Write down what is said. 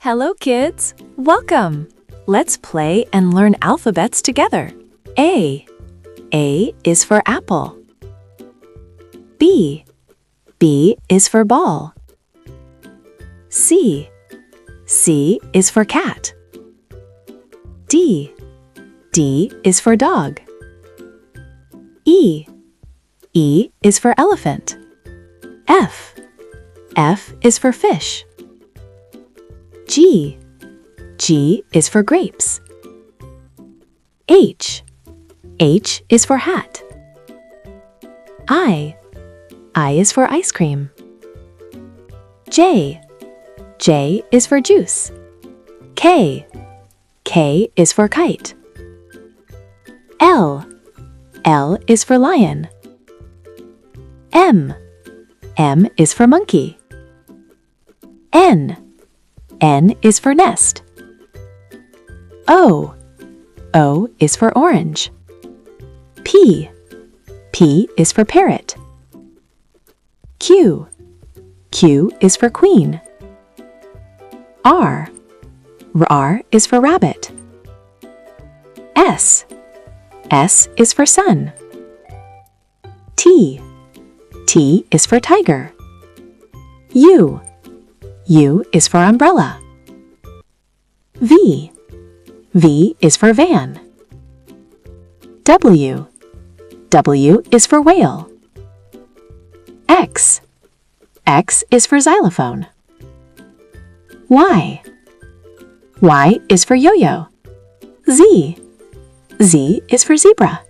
Hello, kids! Welcome! Let's play and learn alphabets together. A. A is for apple. B. B is for ball. C. C is for cat. D. D is for dog. E. E is for elephant. F. F is for fish. G. G is for grapes. H. H is for hat. I. I is for ice cream. J. J is for juice. K. K is for kite. L. L is for lion. M. M is for monkey. N. N is for nest. O. O is for orange. P. P is for parrot. Q. Q is for queen. R. R is for rabbit. S. S is for sun. T. T is for tiger. U. U is for umbrella. V. V is for van. W. W is for whale. X. X is for xylophone. Y. Y is for yo-yo. Z. Z is for zebra.